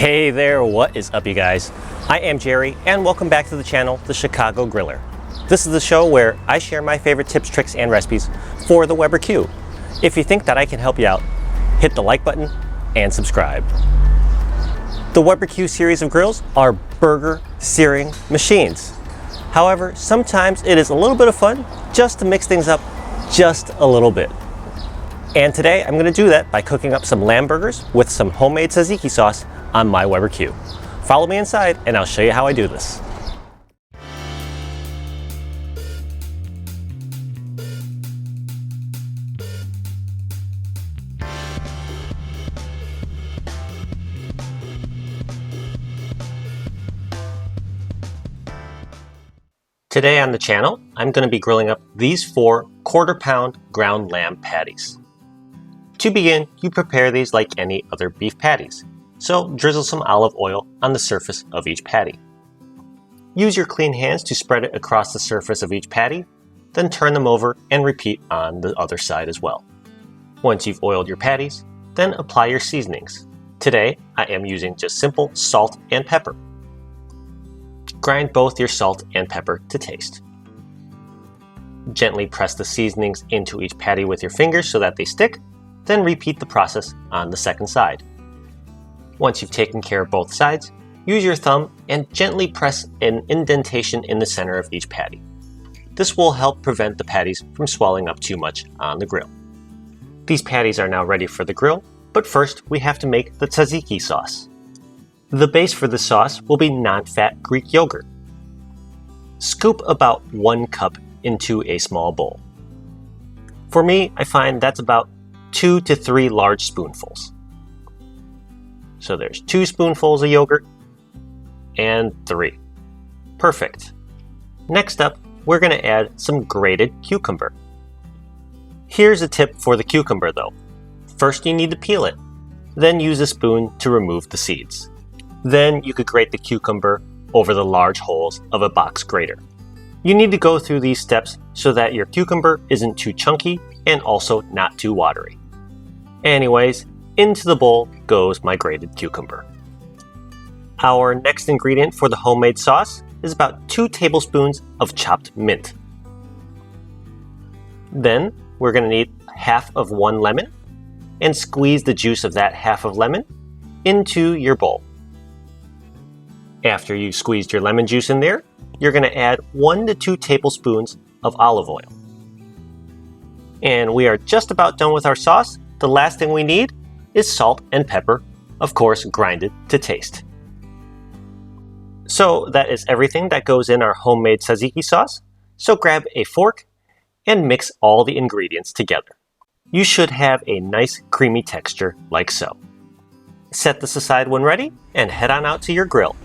Hey there, what is up you guys? I am Jerry and welcome back to the channel, The Chicago Griller. This is the show where I share my favorite tips, tricks, and recipes for the Weber Q. If you think that I can help you out, hit the like button and subscribe. The Weber Q series of grills are burger searing machines. However, sometimes it is a little bit of fun just to mix things up just a little bit. And today I'm going to do that by cooking up some lamb burgers with some homemade tzatziki sauce on my Weber Q. Follow me inside and I'll show you how I do this. Today on the channel, I'm going to be grilling up these 4 quarter-pound ground lamb patties. To begin, you prepare these like any other beef patties. So drizzle some olive oil on the surface of each patty. Use your clean hands to spread it across the surface of each patty, then turn them over and repeat on the other side as well. Once you've oiled your patties, then apply your seasonings. Today, I am using just simple salt and pepper. Grind both your salt and pepper to taste. Gently press the seasonings into each patty with your fingers so that they stick, then repeat the process on the second side. Once you've taken care of both sides, use your thumb and gently press an indentation in the center of each patty. This will help prevent the patties from swelling up too much on the grill. These patties are now ready for the grill, but first we have to make the tzatziki sauce. The base for the sauce will be non-fat Greek yogurt. Scoop about 1 cup into a small bowl. For me, I find that's about 2 to 3 large spoonfuls. So there's 2 spoonfuls of yogurt and 3. Perfect. Next up, we're going to add some grated cucumber. Here's a tip for the cucumber though. First you need to peel it, then use a spoon to remove the seeds. Then you could grate the cucumber over the large holes of a box grater. You need to go through these steps so that your cucumber isn't too chunky and also not too watery. Anyways, into the bowl goes my grated cucumber. Our next ingredient for the homemade sauce is about 2 tablespoons of chopped mint. Then we're going to need half of 1 lemon and squeeze the juice of that half of lemon into your bowl. After you've squeezed your lemon juice in there, you're going to add 1 to 2 tablespoons of olive oil. And we are just about done with our sauce. The last thing we need is salt and pepper, of course grinded to taste. So that is everything that goes in our homemade tzatziki sauce. So grab a fork and mix all the ingredients together. You should have a nice creamy texture like so. Set this aside when ready and head on out to your grill.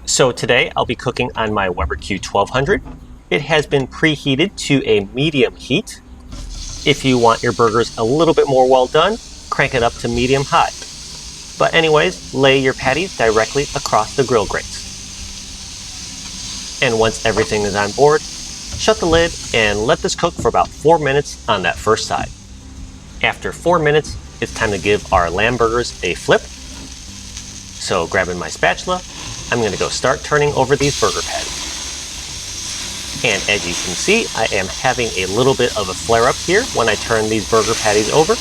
So today I'll be cooking on my Weber Q 1200. It has been preheated to a medium heat. If you want your burgers a little bit more well done, crank it up to medium high. But anyways, lay your patties directly across the grill grates. And once everything is on board, shut the lid and let this cook for about 4 minutes on that first side. After 4 minutes, it's time to give our lamb burgers a flip. So grabbing my spatula, I'm going to go start turning over these burger patties. And as you can see, I am having a little bit of a flare up here when I turn these burger patties over.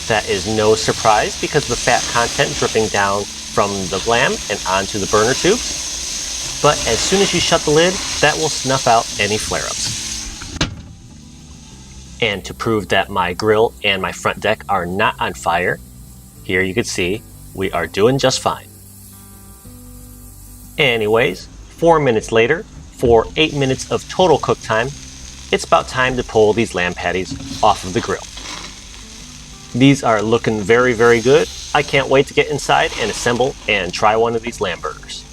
That is no surprise because the fat content dripping down from the lamb and onto the burner tubes. But as soon as you shut the lid, that will snuff out any flare-ups. And to prove that my grill and my front deck are not on fire, here you can see we are doing just fine. Anyways, 4 minutes later, for 8 minutes of total cook time, it's about time to pull these lamb patties off of the grill. These are looking very, very good. I can't wait to get inside and assemble and try one of these lamb burgers.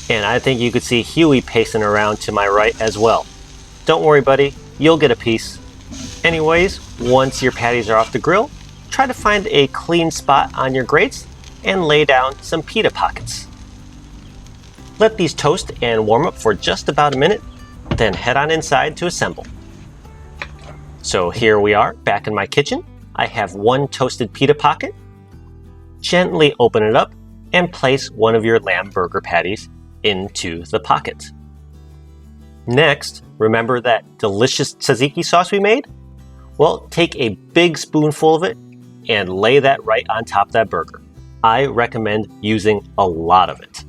And I think you could see Huey pacing around to my right as well. Don't worry, buddy, you'll get a piece. Anyways, once your patties are off the grill, try to find a clean spot on your grates and lay down some pita pockets. Let these toast and warm up for just about a minute, then head on inside to assemble. So here we are back in my kitchen. I have one toasted pita pocket. Gently open it up and place one of your lamb burger patties into the pockets. Next, remember that delicious tzatziki sauce we made? Well, take a big spoonful of it and lay that right on top of that burger. I recommend using a lot of it.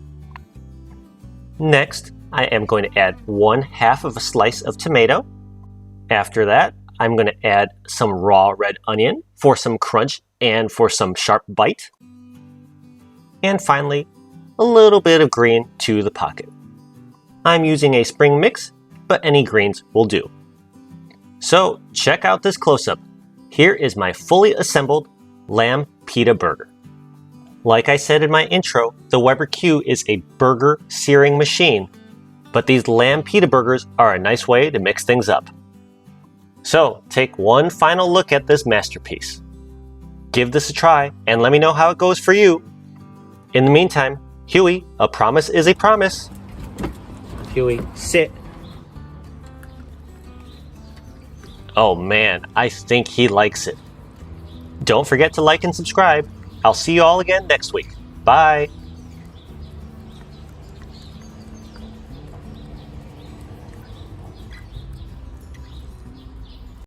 Next, I am going to add 1/2 of a slice of tomato. After that, I'm going to add some raw red onion for some crunch and for some sharp bite. And finally, a little bit of green to the pocket. I'm using a spring mix, but any greens will do. So check out this close-up. Here is my fully assembled lamb pita burger. Like I said in my intro, the Weber Q is a burger searing machine, but these lamb pita burgers are a nice way to mix things up. So take one final look at this masterpiece. Give this a try and let me know how it goes for you. In the meantime, Huey, a promise is a promise. Huey, sit. Oh man, I think he likes it. Don't forget to like and subscribe. I'll see you all again next week. Bye.